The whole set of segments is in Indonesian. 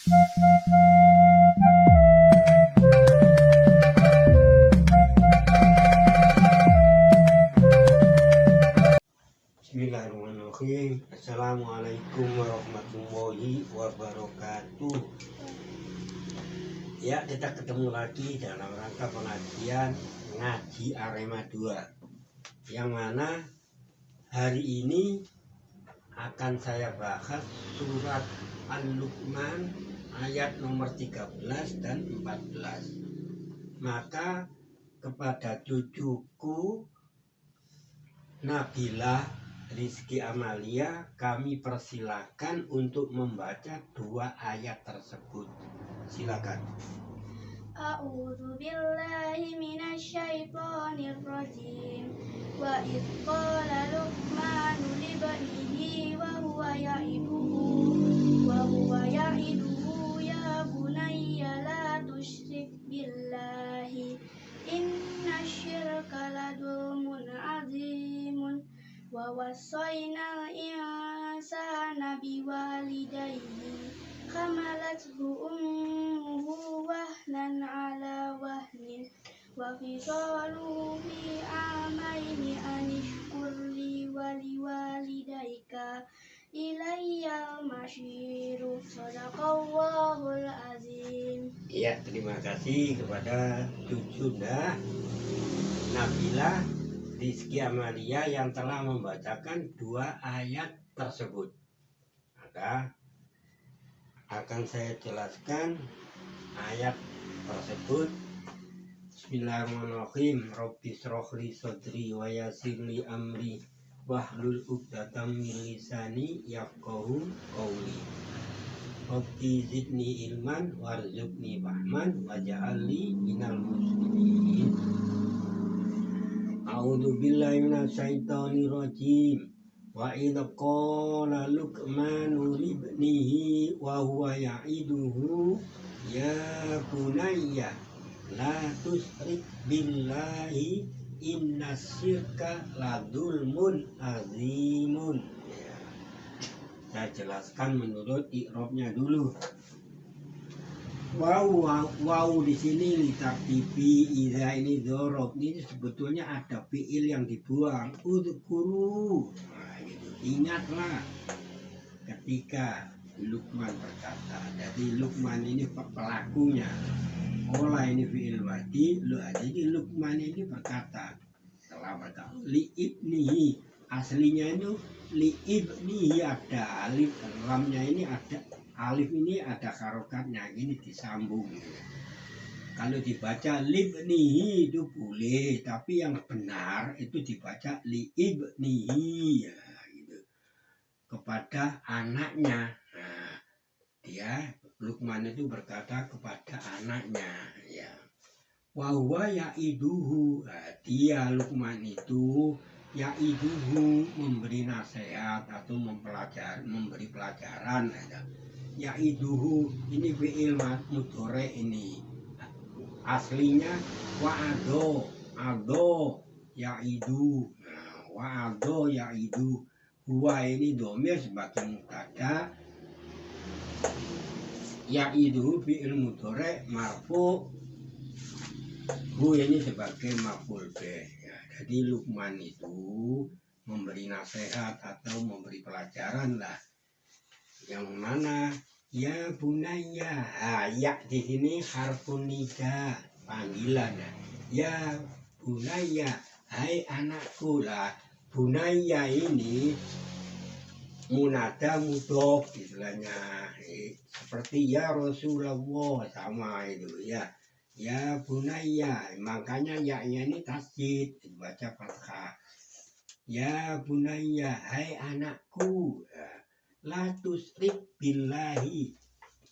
Bismillahirrahmanirrahim. Assalamualaikum warahmatullahi wabarakatuh. Ya, kita ketemu lagi dalam rangka pengajian ngaji Arema 2, yang mana hari ini akan saya bahas surat Al-Luqman ayat nomor 13 dan 14. Maka kepada cucuku Nabilah Rizky Amalia kami persilakan untuk membaca dua ayat tersebut. Silakan. A'udzu billahi minasyaitonir rajim. Wa idz qala Luqmanu li banihi wa huwa ya'iduhu ya bunayya la tusyrik billahi innasyirka la dzulmun 'azimun. Wa wassayna al-insana biwalidayhi hamalathu ummuhu wahnan 'ala wahnin wa fisaluhu fi 'amaini an ishkur li wa liwalidayka ilayyal masyiru. Shadaqallahul azim. Ya, terima kasih kepada cucu Nabilah Rizky Amalia yang telah membacakan dua ayat tersebut. Maka akan saya jelaskan ayat tersebut. Bismillahirrahmanirrahim. Rabbi shrahli sadri wa yassirli amri wahlul 'uqdatam min lisani yafqahu qawli. Rabbi zidni ilman warzuqni fahman waj'alni minal muslimin. A'udzu billahi minasyaitonir rajim. Wa idz qala Luqmanu li ibnihi wa huwa ya'iduhu ya bunayya la tusyrik billahi innasyirka la dzulmun azimun. Ya. Saya jelaskan menurut i'rabnya dulu. Wow di sini litaktifi iza ini dzorob, ini sebetulnya ada fiil yang dibuang. Udzkuru. Nah, gitu. Ingatlah ketika Luqman berkata. Jadi Luqman ini pelakunya. Olah ini fiil wadi. Jadi Luqman ini berkata. Setelah berkata li ibnihi, aslinya itu li ibnihi ada alif, lamnya ini ada alif, ini ada harokatnya, gini disambung. Kalau dibaca libnihi itu boleh, tapi yang benar itu dibaca liibnihi, ya, gitu. Kepada anaknya. Nah, dia Luqman itu berkata kepada anaknya, ya. Wa huwa ya'iduhu. Nah, dia Luqman itu ya'iduhu, memberi nasihat atau memberi pelajaran, ya. Ya'iduhu ini fi'il mudhari ini. Aslinya wa'ado ya'idu. Nah, wa'ado ya'idu. Huwa ini dhamir sebagai mubtada. Ya'iduhu fi'il mudhari marfu. Hu ini sebagai maf'ul bih. Ya, jadi Luqman itu memberi nasihat atau memberi pelajaran lah. Yang mana ya bunayya, ya di sini harfun nida, panggilan. Ya bunayya, hai anakku lah. Bunayya ini munada mudhof istilahnya, seperti ya Rasulullah, sama itu ya. Ya bunayya, makanya ya-nya ini tasdid, dibaca fathah. Ya bunayya, hai anakku, la tusyrik billahi,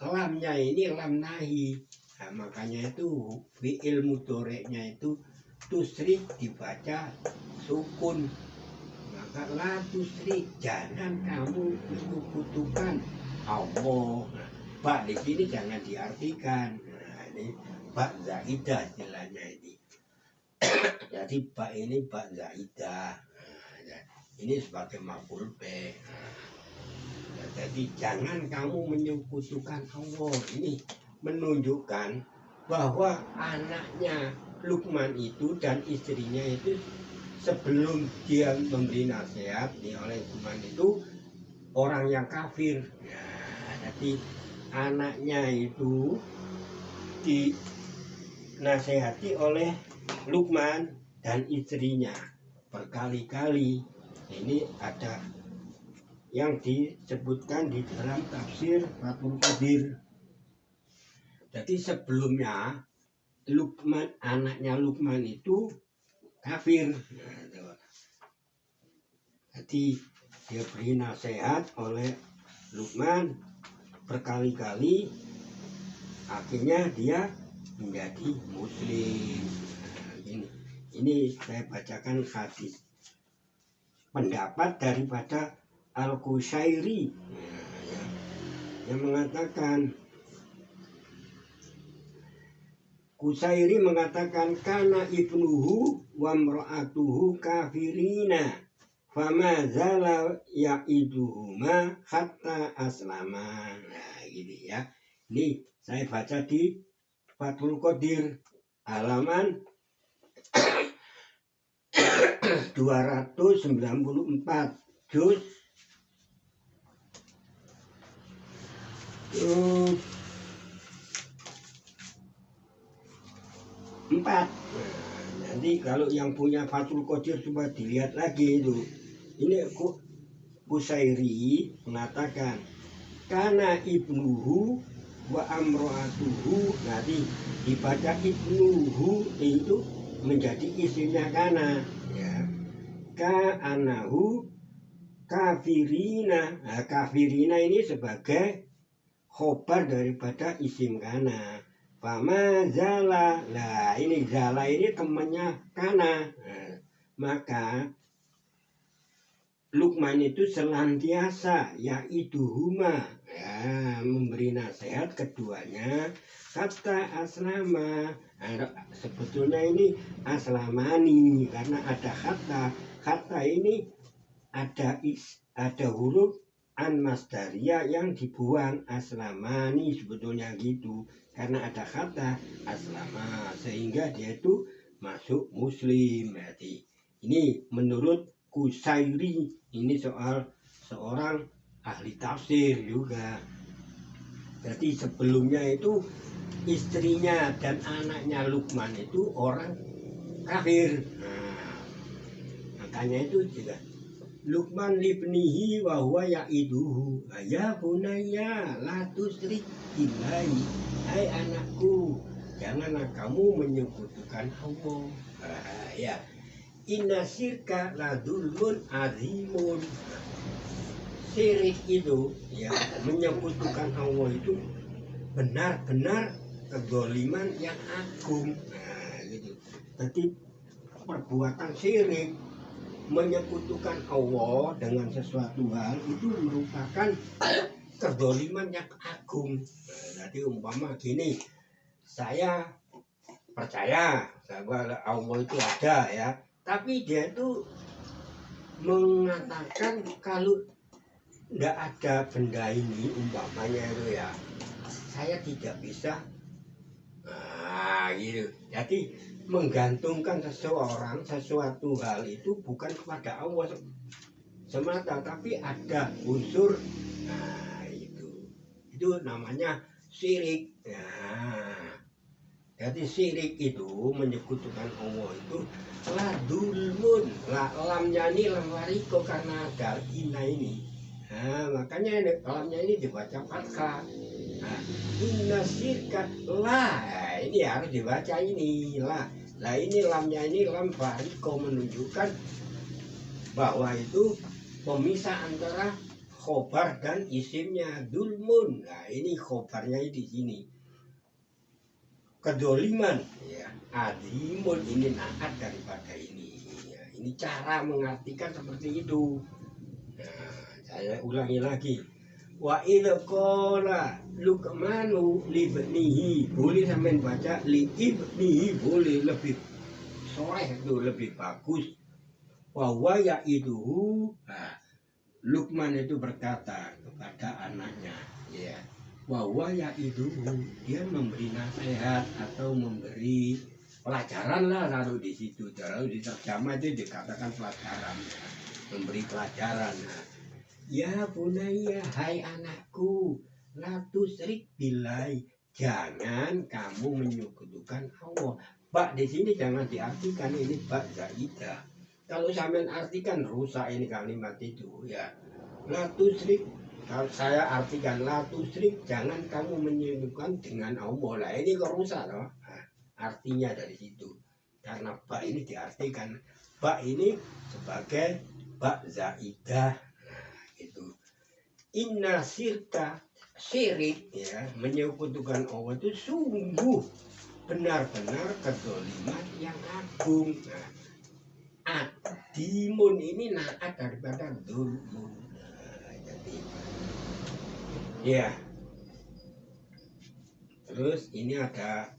lamnya ini lam nahi. Nah, makanya itu fi'il mudhari'nya itu tusyrik dibaca sukun. Maka la tusyrik, jangan kamu menyekutukan Allah. Nah, ba di sini jangan diartikan. Nah, ini ba zaidah istilahnya ini. Jadi ba ini ba zaidah. Nah, ini sebagai maf'ul bih. Jadi jangan kamu menyekutukan Allah. Ini menunjukkan bahwa anaknya Luqman itu dan istrinya itu sebelum dia memberi nasihat oleh Luqman itu orang yang kafir. Nah, jadi anaknya itu dinasehati oleh Luqman dan istrinya berkali-kali. Ini ada yang disebutkan di dalam tafsir Fathul Qadir. Jadi sebelumnya Luqman, anaknya Luqman itu kafir. Jadi dia beri nasihat oleh Luqman berkali-kali, akhirnya dia menjadi muslim. Ini saya bacakan hadis pendapat daripada Al-Qushairi yang mengatakan, Qushairi mengatakan kana ibnuhu wa mra'atuhu kafirina fama zala ya'iduhuma hatta aslama. Nah, gini ya. Ini saya baca di Fathul Qadir halaman 294 juz 4. Nanti kalau yang punya Fathul Qadir coba dilihat lagi itu. Ini Qushairi mengatakan kana ibnuhu wa amro'atuhu. Nanti dibaca ibnuhu itu menjadi istrinya kana ya. Ka anahu kafirina. Nah, kafirina ini sebagai khobar daripada isim kana. Fama zala. Nah, ini zala ini temannya kana. Nah, maka Luqman itu senantiasa yaiduhuma, ya, memberi nasihat keduanya kata aslama. Nah, sebetulnya ini aslamani karena ada kata ini ada huruf an masdaria yang dibuang, aslamani sebetulnya gitu, karena ada kata aslama sehingga dia itu masuk muslim. Berarti ini menurut Qushairi, ini seorang ahli tafsir juga. Jadi sebelumnya itu istrinya dan anaknya Luqman itu orang kafir. Nah, makanya itu juga Luqman libnihi wa huwa ya'iduhu ya bunayya la tusyrik billahi. Hai anakku, janganlah kamu menyekutukan Allah. Ya, inna syirka la dzulmun azimun. Syirik itu ya, menyekutukan Allah itu benar-benar kezaliman yang agung. Nah, gitu. Jadi perbuatan syirik, menyekutukan Allah dengan sesuatu hal itu merupakan kezaliman yang agung. Nah, jadi umpama gini, saya percaya bahwa Allah itu ada ya, tapi dia itu mengatakan kalau tidak ada benda ini umpamanya itu ya, saya tidak bisa. Nah, gitu. Jadi menggantungkan seseorang sesuatu hal itu bukan kepada Allah semata, tapi ada unsur. Nah, itu namanya syirik. Nah, jadi syirik itu menyekutukan Allah itu la dulmun, lamnya ini lam wariko karena ada ina ini. Nah, makanya lamnya ini dibaca fathah. Nah, inna syirka la, ini harus dibaca ini la. Nah, ini lamnya ini lam fariko menunjukkan bahwa itu pemisah antara khobar dan isimnya dulmun. Nah, ini khobarnya di sini. Kedoliman ya, azimun ini naat daripada ini. Ya, ini cara mengartikan seperti itu. Nah, saya ulangi lagi. Wa idza qala Luqmanu li ibnihi, boleh sampean baca li ibnihi, boleh lebih sore itu lebih bagus. Wa wa yaiduhu. Nah, Luqman itu berkata kepada anaknya, ya, bahwa ya itu dia memberi nasihat atau memberi pelajaran lah, taruh di situ, taruh di terjemah itu dikatakan pelajaran, ya. Memberi pelajaran. Nah, ya bunaya, hai anakku, la tusyrik billahi, jangan kamu menyekutukan Allah. Bak di sini jangan diartikan ini bak zaidah. Kalau sampean artikan rusak ini kalimat itu, ya. La tusyrik, kalau saya artikan la tusyrik, jangan kamu menyekutukan dengan Allah. Lah ini kok rusak loh. Nah, artinya dari situ. Karena bak ini diartikan, bak ini sebagai bak zaidah. Itu inna sirka, syirik, ya, menyekutukan Allah itu sungguh benar-benar kezaliman yang agung. Nah, adimun ini naat daripada dzulmun. Nah, jadi ya, terus ini ada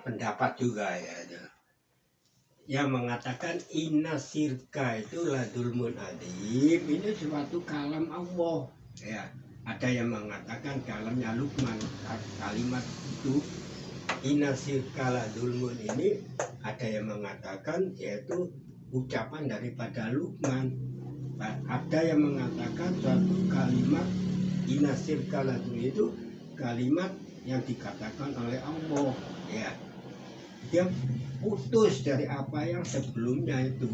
pendapat juga ya, yang mengatakan inna sirka itu la dzulmun adim, ini suatu kalam Allah, ya. Ada yang mengatakan kalamnya Luqman, kalimat itu inna sirka la dzulmun ini ada yang mengatakan yaitu ucapan daripada Luqman. Ada yang mengatakan suatu kalimat inna sirka la dzulmun itu kalimat yang dikatakan oleh Allah, ya. Dia putus dari apa yang sebelumnya itu.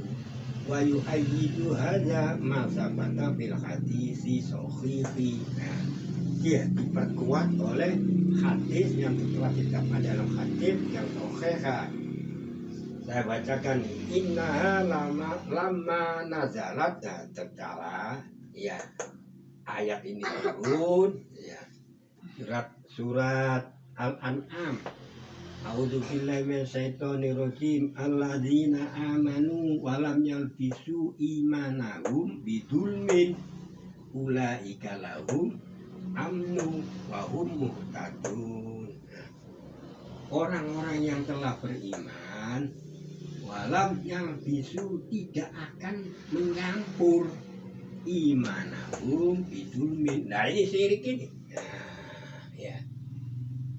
Wa yu'ayyidu hadza ma sabata fil hadisi sahihi. Nah, dia diperkuat oleh hadis yang telah dikatakan dalam hadis yang sahih. Saya bacakan, innaha lama nazalat, tatkala ya ayat ini turun, ya, surat Al-An'am. A'udzu billahi minasyaitonir rajim. Alladzina amanu wa lam yalbisu imanahum bidzulmin ulaika lahum amnu wa hum muhtadun. Orang-orang yang telah beriman walam yalbisu, tidak akan mencampur imanahum bidzulmin. Nah, ini syirik ini. Nah, ya.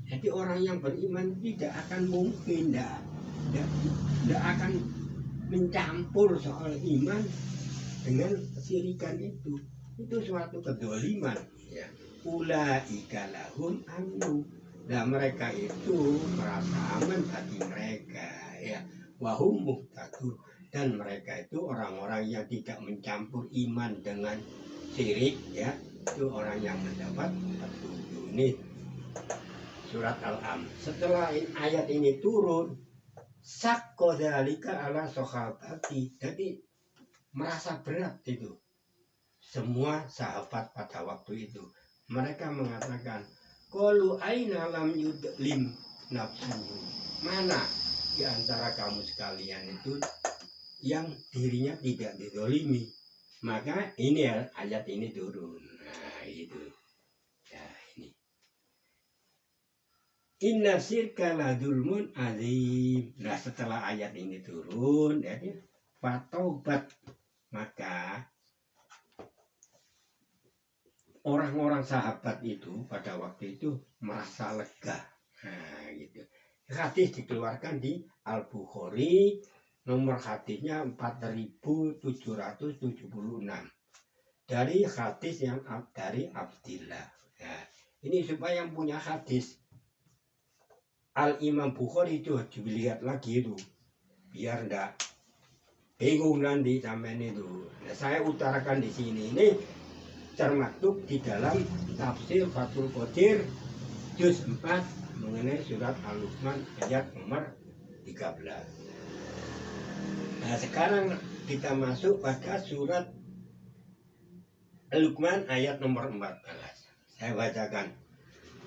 Jadi orang yang beriman tidak akan mungkin, tidak akan mencampur soal iman dengan kesyirikan itu. Itu suatu kedzaliman, ya. Ulaika lahum amnu. Nah, mereka itu merasa aman hati mereka, ya. Wahum muhtadun, dan mereka itu orang-orang yang tidak mencampur iman dengan syirik, ya. Itu orang yang mendapat petunjuk. Ini surat Al-Am. Setelah ayat ini turun, sakko dzalika ala sahabati, jadi merasa berat itu semua sahabat pada waktu itu. Mereka mengatakan, qalu aina lam yudlim nafsuhu, mana di antara kamu sekalian itu yang dirinya tidak dizalimi. Maka ini ya, ayat ini turun. Nah, itu ya, ini inna syirka la dzulmun azim. Nah, setelah ayat ini turun, jadi fataubat, maka orang-orang sahabat itu pada waktu itu merasa lega. Nah, gitu. Hadis dikeluarkan di Al-Bukhari, nomor hadisnya 4776. Dari hadis yang dari Abdillah. Nah, ini supaya yang punya hadis Al-Imam Bukhari itu dilihat lagi itu, biar ndak bingung nanti sampai itu. Nah, saya utarakan di sini, ini termaktub di dalam tafsir Fathul Qadir juz 4 mengenai surat Al-Luqman ayat nomor 13. Nah, sekarang kita masuk pada surat Al-Luqman ayat nomor 14. Saya bacakan.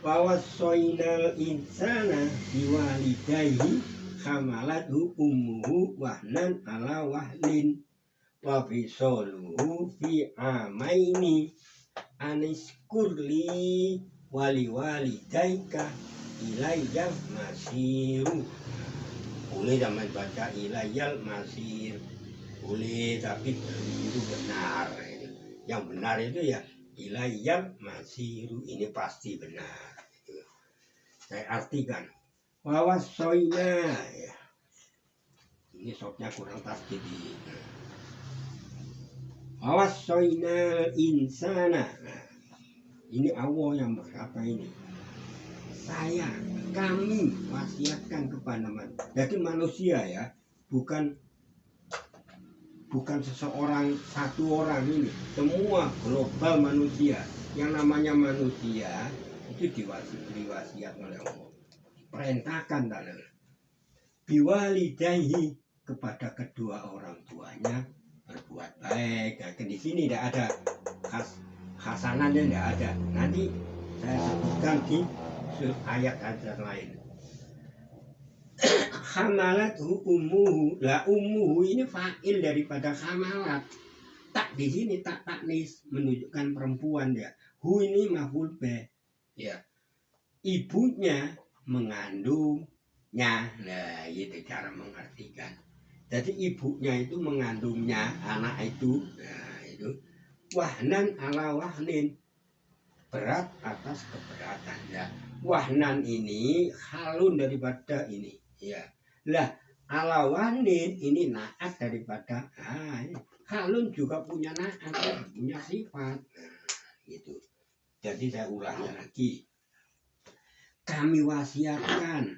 Wawasoinal insana biwalidayhi hamalatu ummuhu wahnan ala wahlin wa fisoluhu fi amaini aniskurli wali walidaika ilayyal masiru. Boleh zaman baca ilayyal masir. boleh, tapi belum itu benar. Yang benar itu ya ilaiyal masiru, ini pasti benar. Saya artikan wawasoina, ya. Ini sopnya kurang pas jadi. Wawasoina insana. Nah, ini Allah yang berkata ini. Kami wasiatkan kepada manusia. Jadi manusia ya, bukan seseorang, satu orang ini. Semua global manusia. Yang namanya manusia itu diwasiat oleh Allah. Perintahkan tadi. Biwalidayhi, kepada kedua orang tuanya berbuat baik. Nah, di sini tidak ada khasanannya, tidak ada. Nanti saya sebutkan di ayat-ayat lain. Hamalathu ummuhu, la ummuhu ini fa'il daripada hamalat. Tak di sini tak taknis, menunjukkan perempuan dia. Hu ini maf'ul bih. Ya. Ibunya mengandungnya. Nah, itu cara mengartikan. Jadi ibunya itu mengandungnya, anak itu. Nah, itu wahnan ala wahnin, berat atas keberatan. Ya. Wahnan ini halun daripada ini, ya. Lah ala wahnin ini naat daripada halun juga punya naat, punya sifat. Gitu. Jadi saya ulangi lagi. Kami wasiatkan,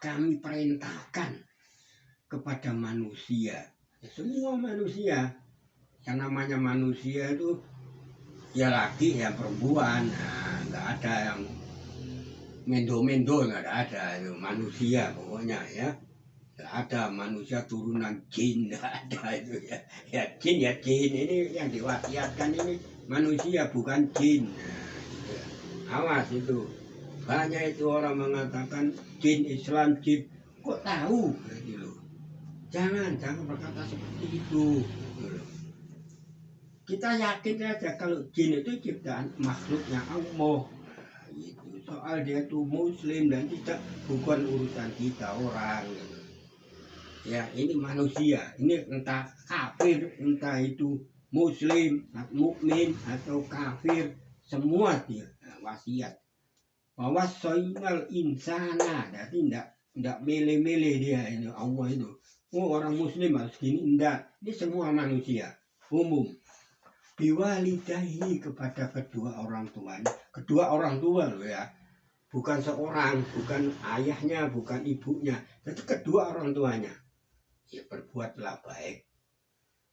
kami perintahkan kepada manusia, semua manusia. Yang namanya manusia itu ya laki ya perempuan, nah, nggak ada yang mendo-mendo, nggak ada, itu manusia pokoknya ya. Nggak ada manusia turunan jin, nggak ada itu ya. Ya jin ini yang diwasiatkan ini manusia bukan jin. Nah, gitu. Awas itu, banyak itu orang mengatakan jin Islam jin, kok tahu gitu. Jangan berkata seperti itu. Kita yakin saja kalau jin itu ciptaan makhluknya Allah. Itu soal dia itu muslim dan tidak, bukan urusan kita orang. Ya ini manusia, ini entah kafir, entah itu muslim, mukmin atau kafir, semua dia wasiat. Bahwa soinal insana, jadi tidak milih-milih dia ini Allah itu. Oh orang muslim harus gini, enggak. Ini semua manusia umum. Biwalidahi, kepada kedua orang tuanya. Kedua orang tua loh ya, bukan seorang, bukan ayahnya, bukan ibunya, jadi kedua orang tuanya. Ya berbuatlah baik.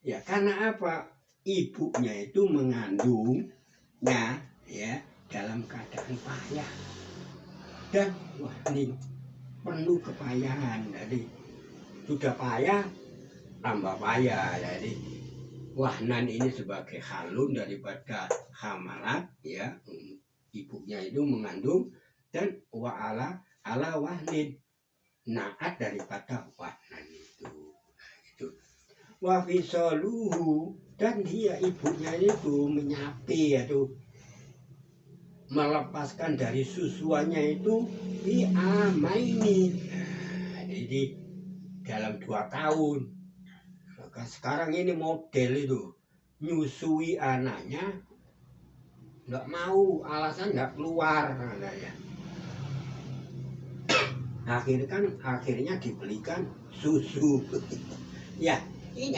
Ya karena apa? Ibunya itu mengandungnya ya dalam keadaan payah. Dan wah ini penuh kepayahan. Jadi sudah payah tambah payah. Jadi wahnan ini sebagai halun daripada hamalat ya, ibunya itu mengandung, dan ala wahnin, naat daripada wahnan itu. Wafisaluhu, dan dia ibunya itu menyapi yaitu melepaskan dari susuannya itu di amaini. Nah, jadi dalam 2 tahun. Maka sekarang ini model itu nyusui anaknya nggak mau, alasan nggak keluar anaknya. Akhirnya dibelikan susu. Ya ini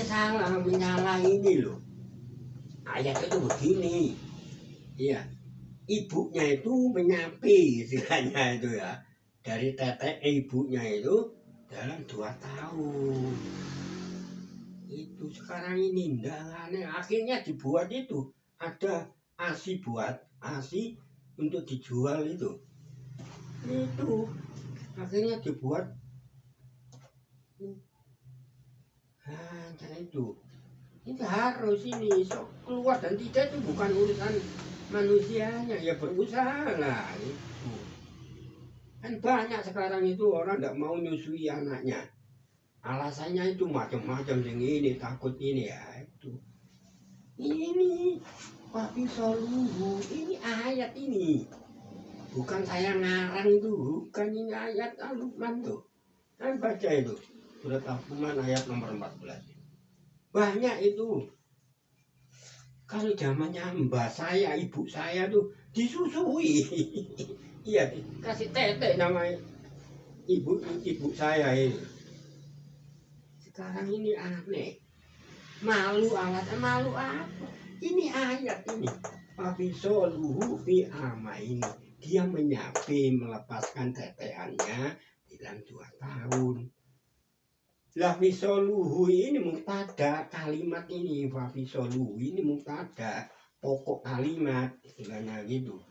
salah menyalah ini loh. Ayat itu begini, ya ibunya itu menyapi istilahnya itu ya, dari tetek ibunya itu dalam 2 tahun. Itu sekarang ini enggak aneh. Akhirnya dibuat itu, ada ASI, buat ASI untuk dijual itu akhirnya dibuat. Cara itu harus ini keluar, dan tidak itu bukan urusan manusianya, ya berusaha lah itu. Kan banyak sekarang itu orang tidak mau nyusui anaknya, alasannya itu macam-macam, yang ini takut ini ya itu. Ini tapi soluhu, ini ayat ini bukan saya ngarang itu, bukan, ini ayat Al-Luqman tuh, kan baca itu. Surat Al-Quran ayat nomor 14. Banyak itu. Kalau zamannya mbak saya, ibu saya tuh disusui. Iya, kasih tete nama ibu saya ini. Sekarang ini aneh. Malu malu apa? Ini ayat ini. Fafisoluhu fi ama ini. Dia menyapi melepaskan teteannya dalam 2 tahun. Lah fisoluhu ini mubtada, kalimat ini fafisoluhu ini mubtada, pokok kalimat istilahnya gitu.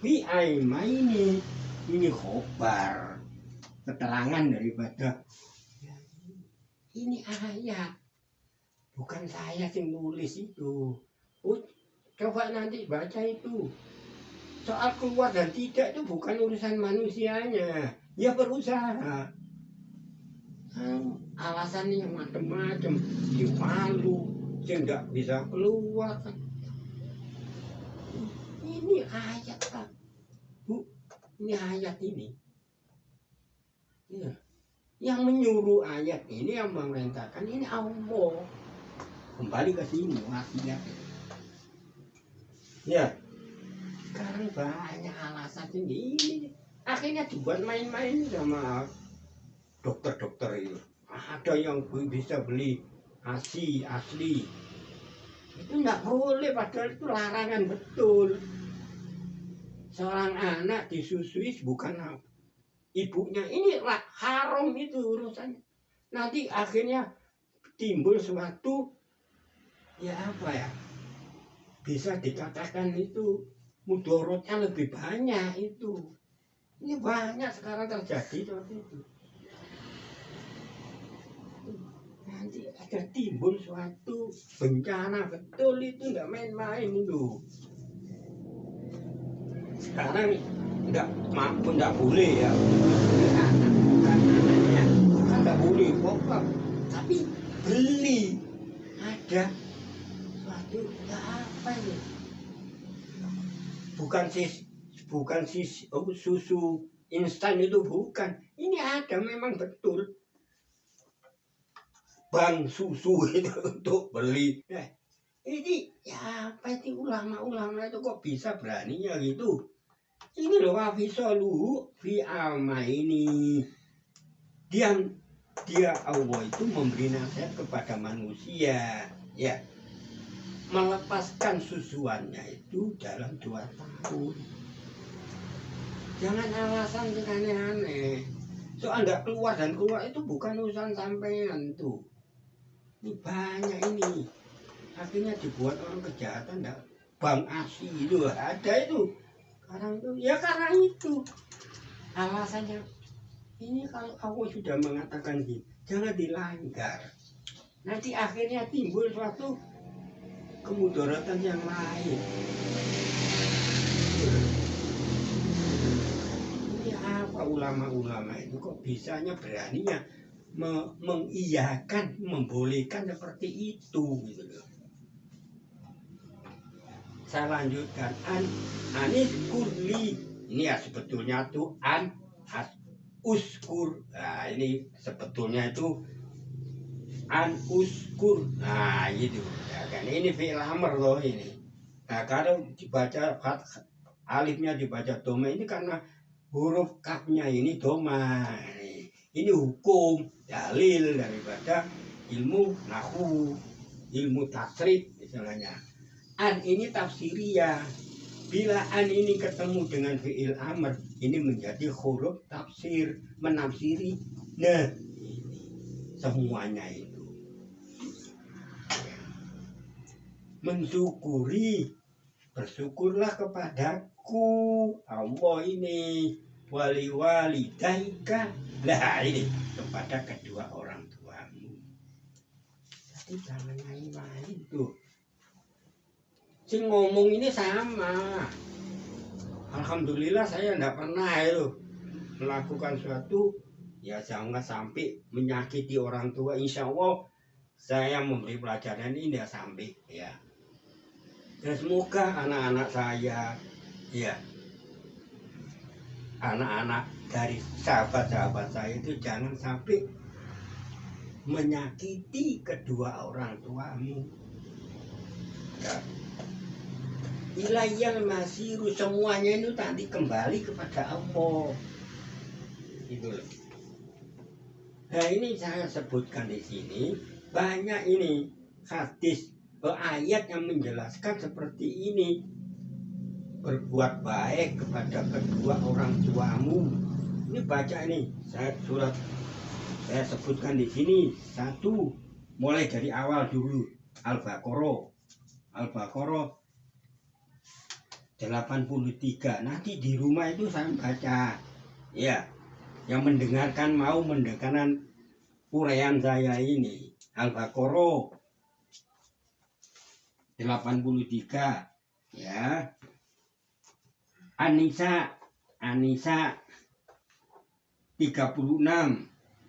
Fi ama ini khobar, keterangan daripada ini ayat. Bukan saya yang nulis itu. Coba nanti baca itu. Soal keluar dan tidak itu bukan urusan manusianya. Ya berusaha. Alasannya yang macam-macam. Dia malu, dia nggak bisa keluar. Ini ayat Pak. Bu, ini ayat ini. Ya. Yang menyuruh ayat ini, yang memerintahkan ini Allah. Kembali ke sini wasiat. Ya, sekarang banyak alasan ini. Akhirnya dibuat main-main sama dokter-dokter itu. Ada yang bisa beli asli. Itu nggak boleh, padahal itu larangan betul. Seorang anak disusui bukan ibunya, ini haram itu urusannya. Nanti akhirnya timbul suatu ya apa ya, bisa dikatakan itu mudorotnya lebih banyak itu. Ini banyak sekarang terjadi seperti itu. Nanti ada timbul suatu bencana betul itu, nggak main-main itu. Sekarang nggak mampu, nggak boleh ya. Anaknya kan nggak boleh pokok, tapi beli ada suatu apa ini? Bukan susu instan itu bukan. Ini ada memang betul bank susu itu untuk beli. Ini ya apa itu, ulama-ulama itu kok bisa beraninya gitu? Ini loh wafisoluhu fi alma ini. Dia Allah itu memberi nasihat kepada manusia, ya, melepaskan susuannya itu dalam 2 tahun. Jangan alasan yang aneh-aneh. Soal nggak keluar dan keluar itu bukan urusan sampean tuh. Ini banyak ini. Akhirnya dibuat orang kejahatan, enggak bank asli itu ada itu. Sekarang itu ya karena itu alasannya. Ini kalau Allah sudah mengatakan gitu, jangan dilanggar. Nanti akhirnya timbul suatu kemudaratan yang lain. Ini apa ulama-ulama itu kok bisanya beraninya mengiyakan, membolehkan seperti itu gitu loh. Saya lanjutkan, anis kurli, ini ya sebetulnya tuh uskur. Nah ini sebetulnya itu uskur. Nah gitu ya kan, ini fi'il amr loh ini. Nah kalau dibaca alifnya dibaca doma ini karena huruf kafnya ini doma. Ini hukum dalil daripada ilmu nahwu, ilmu tasrif misalnya. An ini tafsiriyah. Bila an ini ketemu dengan fi'il amr, ini menjadi huruf tafsir, menafsiri. Nah, ini semuanya itu. Mensyukuri, bersyukurlah kepadaku Allah ini, walidaika. Lah ini kepada kedua orang tuamu. Jadi jangan main-main tuh. Si ngomong ini sama. Alhamdulillah saya tidak pernah itu melakukan suatu ya jangan sampai menyakiti orang tua. Insya Allah saya memberi pelajaran ini tidak sampai ya. Dan semoga anak-anak saya, ya, anak-anak dari sahabat-sahabat saya itu jangan sampai menyakiti kedua orang tuamu. Ya. Ilaiyal masiru, semuanya itu nanti kembali kepada Allah. Itu loh. Nah ini saya sebutkan di sini banyak ini hadis ayat yang menjelaskan seperti ini. Berbuat baik kepada kedua orang tuamu. Ini baca ini surat saya sebutkan di sini satu, mulai dari awal dulu. Al-Baqarah 83. Nanti di rumah itu saya baca ya, yang mau mendengarkan uraian saya ini. Al-Baqarah 83 ya. An-Nisa 36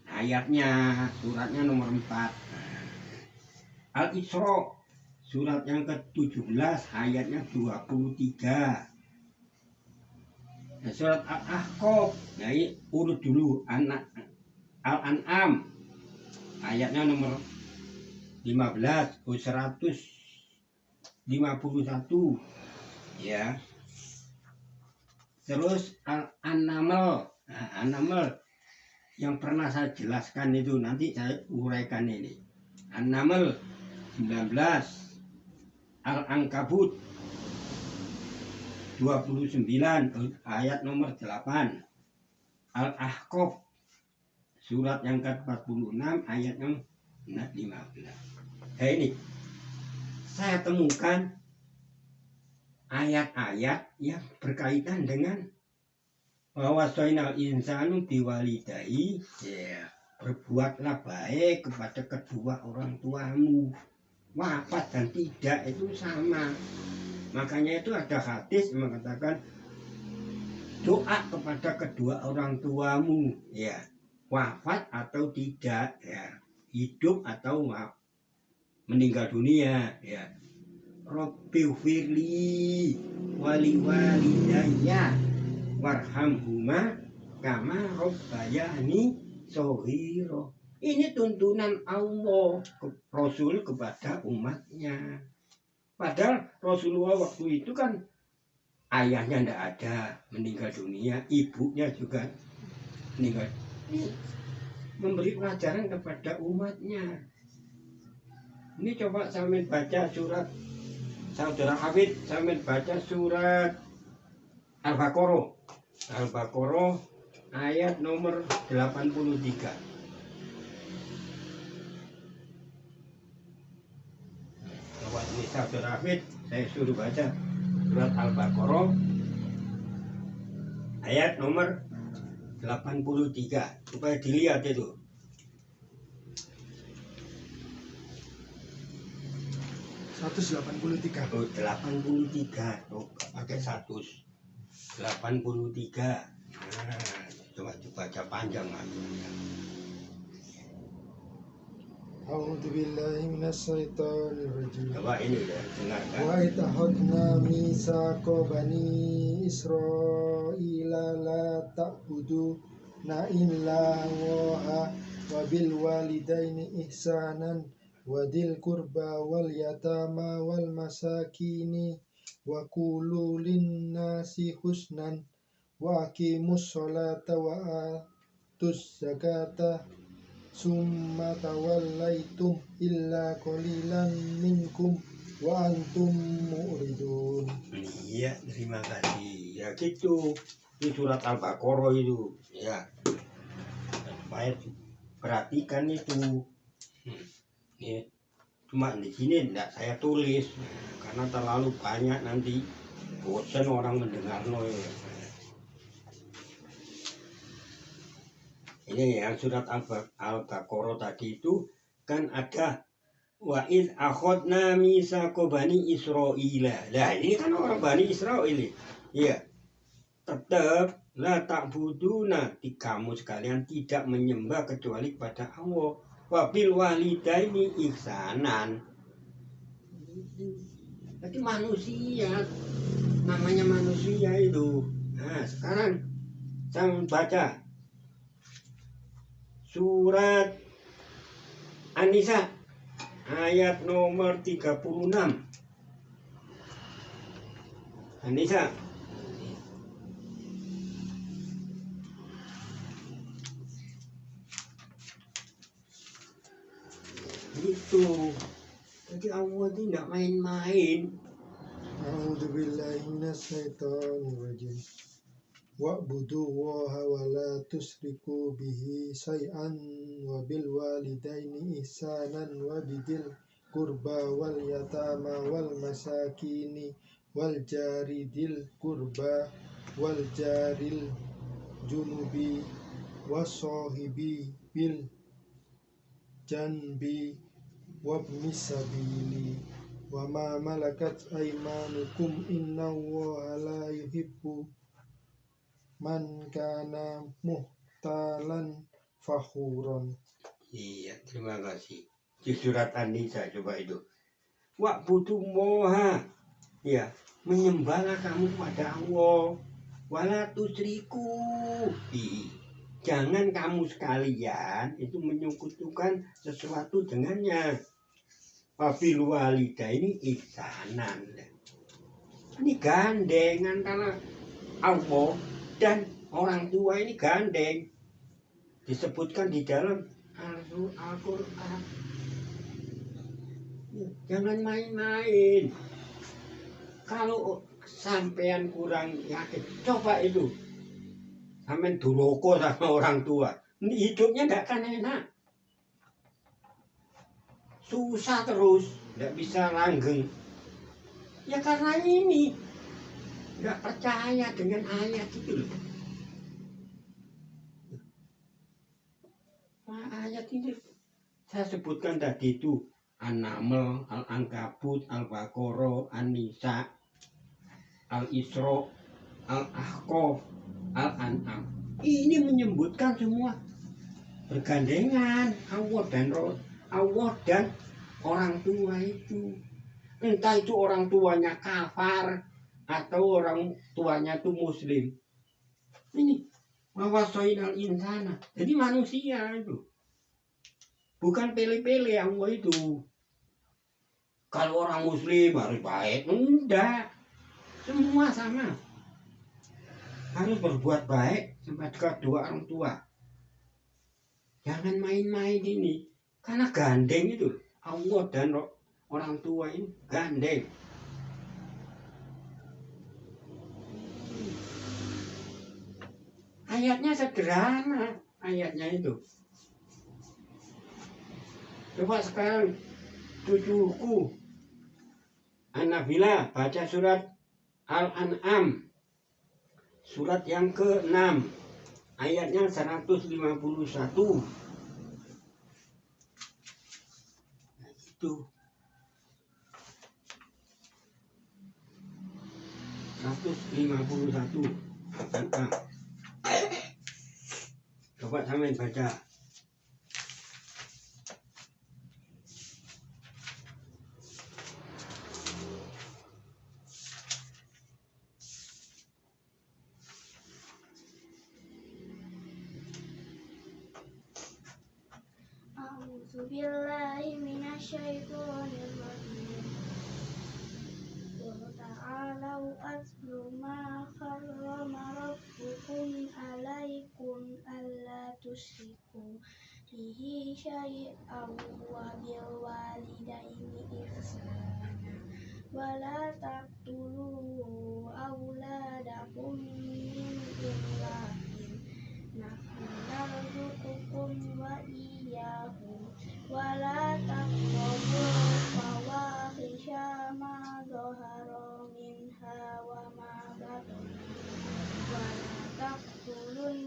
ayatnya, suratnya nomor 4. Al-Isra surat yang ke-17 ayatnya 23. Nah, surat Al-Ahqaf, nah ini urut dulu. Al-An'am ayatnya nomor 15, 151 ya. Terus An-Naml, An-Naml yang pernah saya jelaskan itu, nanti saya uraikan ini. An-Naml 19, Al-Ankabut 29 ayat nomor 8, Al-Ahqaf surat yang ke-46 ayat yang 15. Nah ini saya temukan ayat-ayat yang berkaitan dengan bahwa soinal insanu biwalidai, ya, berbuatlah baik kepada kedua orang tuamu. Wafat dan tidak itu sama. Makanya itu ada hadis mengatakan doa kepada kedua orang tuamu, ya, wafat atau tidak, ya, hidup atau meninggal dunia, ya. Rabbighfirli wali walidayya warhamhuma kama rabbayani shaghira. Ini tuntunan Allah Rasul kepada umatnya. Padahal Rasulullah waktu itu kan ayahnya tidak ada, meninggal dunia, ibunya juga meninggal. Ini memberi pelajaran kepada umatnya. Ini coba sambil baca surat, saudara Hafid, sambil baca surat Al-Baqarah ayat nomor 83. Coba ini saudara Hafid, saya suruh baca surat Al-Baqarah ayat nomor 83 supaya dilihat itu. 183. Oh, 83. Oh, pakai 183. Nah, coba baca panjang lagi. A'udzu billahi minasyaitonir rajim. Coba ini ya, dengarkan. Wa itahadna mitsaqa bani Israila la ta'budu na illa wa bil walidaini ihsanan wa dil qurba wal yatama wal masakini wa qulu lin nasi husnan wa aqimus sholata wa atuz zakata summa tawallaitum illa qalilan minkum wa antum mu'ridun. Iya, terima kasih. Ya gitu. Di surat Al-Baqarah itu, ya. Supaya perhatikan itu. Ya. Cuma di sini tidak saya tulis karena terlalu banyak nanti bosan orang mendengar ya. Ini yang surat Al-Baqarah tadi itu kan ada wa id akhadna mitsaqa bani Israila. Nah, ini kan orang Bani Israil ini. Iya. Tetap la ta'buduna, kamu sekalian tidak menyembah kecuali kepada Allah. Wa bil walidaini ihsanan. Jadi manusia, namanya manusia itu. Nah, sekarang saya baca surat Anissa, ayat nomor 36. Anissa. Gitu. Jadi Allah itu tidak main-main. A'udzubillahi minasyaitonirrajim. Wa'budullaha wa la tusyriku bihi syai'an wa bil walidaini ihsanan wa bidil qurba wal yatama wal masakini wal jaridil qurba wal jaril junubi wasahibi bil janbi wabnis sabili wa ma malakat aymanukum innallaha la yuhibbu man kana muhtalan fakhuron. Iya, terima kasih. Di surat An-Nisa coba itu. Wa'budu moha. Ya, menyembahlah kamu kepada Allah. Wala tusyriku bihi. Jangan kamu sekalian itu menyekutukan sesuatu dengannya. Wabil walidaini ihsanan. Ini gandeng antara Allah dan orang tua, ini gandeng. Disebutkan di dalam Al-Quran. Jangan main-main. Kalau sampean kurang yakin, coba itu. Sampean duroko sama orang tua. Hidupnya tidak akan enak. Susah terus, tidak bisa langgeng. Ya karena ini. Tidak percaya dengan ayat itu loh. Nah, ayat ini saya sebutkan tadi itu An-Naml, Al-Ankabut, Al-Baqarah, An-Nisa, Al-Isra, Al-Ahqaf, Al-An'am. Ini menyebutkan semua bergandengan Allah dan orang tua itu. Entah itu orang tuanya kafar atau orang tuanya itu muslim. Ini wawasoinal insana. Jadi manusia itu bukan pilih-pilih Allah itu. Kalau orang muslim harus baik, enggak. Semua sama. Harus berbuat baik sama kedua orang tua. Jangan main-main ini. Karena gandeng itu. Allah dan orang tua ini gandeng. Ayatnya sederhana. Ayatnya itu. Coba sekarang cucuku An-Nabila baca surat Al-An'am. Surat yang ke-6. Ayatnya 151. Nah, itu. 151. Al-An'am. Coba sampean baca. A'udzubillahi minasyaitonirrajim. Wa ta'alau atlu ma harrama rabbukum alaikum alla tusyriku bihi syai'an wa bil walidaini ihsana wa la taqtulu auladakum min imlakin nahnu narzuqukum wa iyyahum wa la taqrabul fawahisha ma dhahara minha wa ma batana wa la taqtulun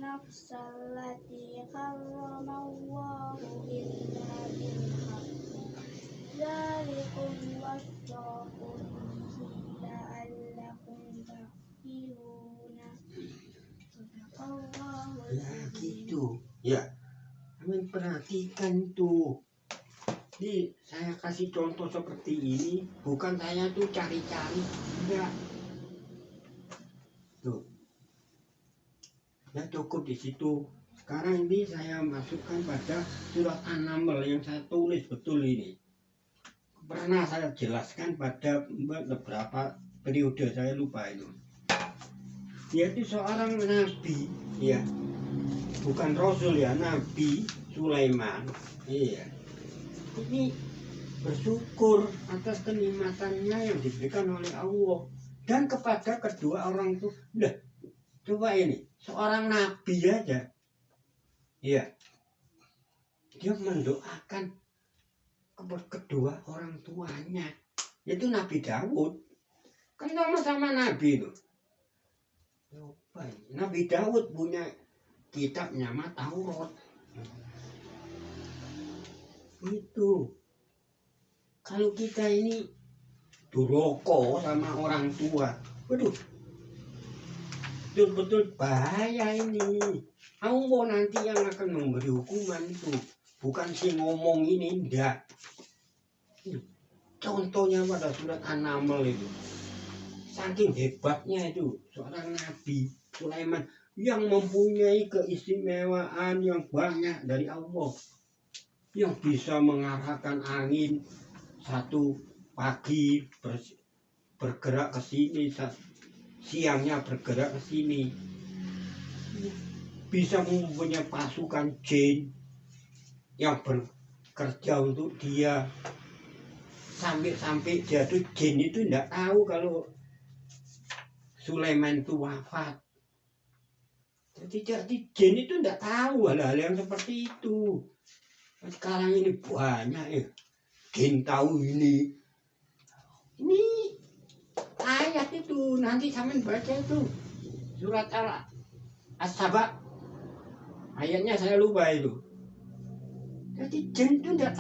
nafsallati harramallahu illa bil haqqi dzalikum wasaqum bihi la'allakum taqiluna. Ya gitu. Ya. Kalian perhatikan tuh. Ini saya kasih contoh seperti ini. Bukan saya tuh cari-cari. Enggak. Tuh. Ya cukup di situ. Sekarang ini saya masukkan pada surat An-Naml yang saya tulis betul ini. Pernah saya jelaskan pada beberapa periode, saya lupa itu. Yaitu seorang nabi, ya, bukan rasul ya, Nabi Sulaiman. Iya. Ini bersyukur atas kenikmatannya yang diberikan oleh Allah dan kepada kedua orang itu. Nah, coba ini seorang nabi aja, ya, dia mendoakan kepada kedua orang tuanya, yaitu Nabi Daud. Kan sama-sama nabi itu. Coba, Nabi Daud punya kitab nama Taurat. Itu kalau kita ini duroko sama orang tua, waduh, betul-betul bahaya ini. Allah nanti yang akan memberi hukuman itu, bukan si ngomong ini, enggak. Contohnya pada surat An-Naml itu, saking hebatnya itu seorang Nabi Sulaiman yang mempunyai keistimewaan yang banyak dari Allah, yang bisa mengarahkan angin satu pagi bergerak ke sini, siangnya bergerak ke sini, bisa mempunyai pasukan jin yang bekerja untuk dia, sampai jatuh jin itu tidak tahu kalau Sulaiman itu wafat. Jadi jin itu tidak tahu hal-hal yang seperti itu. Sekarang ini banyak jin tahu ini ayat itu, nanti sampean baca itu surat As-Saba, ayatnya saya lupa itu. Jadi jin itu tidak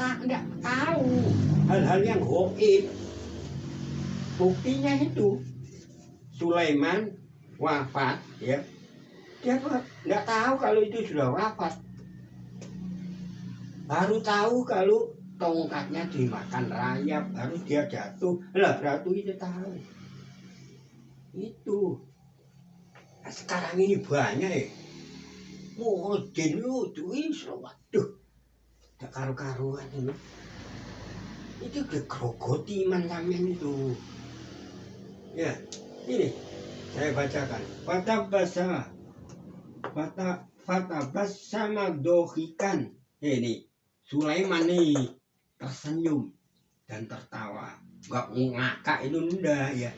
tahu hal-hal yang gaib. Buktinya itu Sulaiman wafat, ya, dia tidak tahu kalau itu sudah wafat. Baru tahu kalau tongkatnya dimakan rayap, baru dia jatuh. Lah Ratu itu tahu. Itu. Nah, sekarang ini banyak jin itu, waduh, tidak karu-karuan itu. Itu digerogoti iman sampean itu. Ya, ini saya bacakan. Fatabas sama dohikan. Ini Sulaiman nih tersenyum dan tertawa, nggak ngakak itu enggak ya.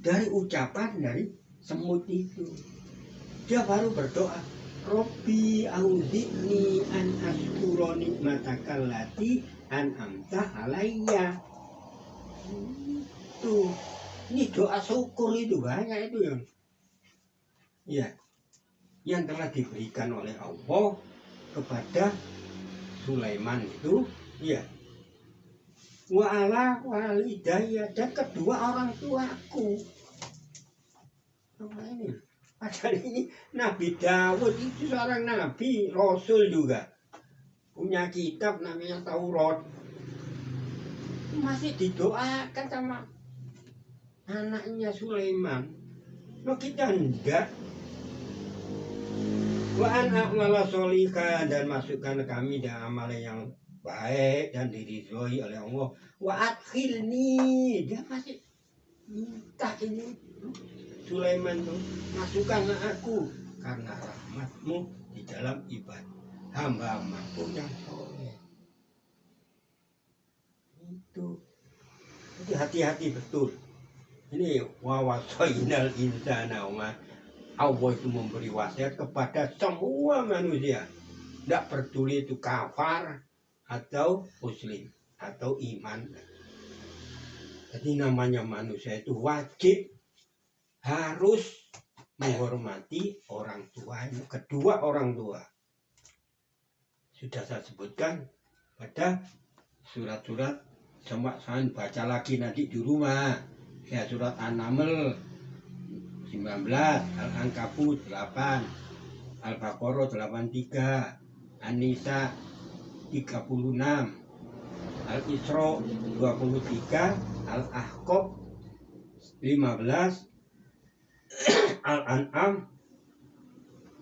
Dari ucapan dari semut itu, dia baru berdoa, Robbi auzi'ni an askura nikmatakal lati an amta alayya. Itu, ini doa syukur itu banyak itu yang telah diberikan oleh Allah kepada Sulaiman itu, ya, wa ala walidayya, dan kedua orang tuaku. Apa ini? Padahal ini Nabi Daud itu seorang nabi, rasul juga, punya kitab namanya Taurat, masih didoakan sama anaknya Sulaiman. Loh, kita enggak. Wa an'amala sholika, dan masukkan kami dalam amal yang baik dan diridhoi oleh Allah. Wa adkhilni, dia masih minta ini Sulaiman tuh, masukkan aku karena rahmatmu di dalam ibadah hamba-hambaku yang soleh. Itu. Jadi hati-hati betul. Ini wawasainal insana wa, Allah itu memberi wasiat kepada semua manusia, tidak peduli itu kafir atau muslim atau iman. Jadi namanya manusia itu wajib harus menghormati orang tuanya, kedua orang tua. Sudah saya sebutkan pada surat-surat, coba saya baca lagi nanti di rumah. Ya, surat An-Naml 19, Al-Ankabut 8, Al-Baqarah 83, An-Nisa 36, Al-Isra 23, Al-Ahqaf 15, Al-An'am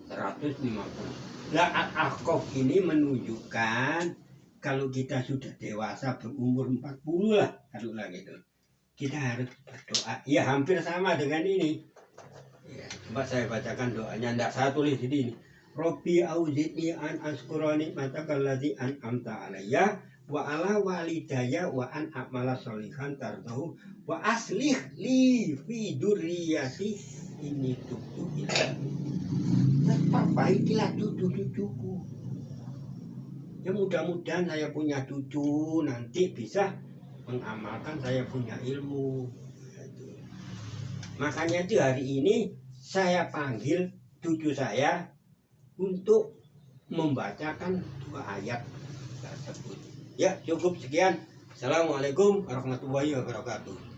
150. Nah, Al-Ahqaf ini menunjukkan kalau kita sudah dewasa berumur 40 lah, taruhlah gitu. Kita harus berdoa. Ya hampir sama dengan ini. Ya, coba saya bacakan doanya. Tidak saya tulis di sini. Robbi auzidni an askura nikmatakal ladzi an'amta alayya wa ala walidayya wa an a'mala sholihan tardahu wa aslih li fi dzurriyyati inni tubtu ilaik. Perbaikilah cucu-cucuku. Ya mudah-mudahan saya punya cucu nanti bisa mengamalkan saya punya ilmu. Makanya itu hari ini saya panggil cucu saya untuk membacakan 2 ayat tersebut. Ya cukup sekian. Assalamualaikum warahmatullahi wabarakatuh.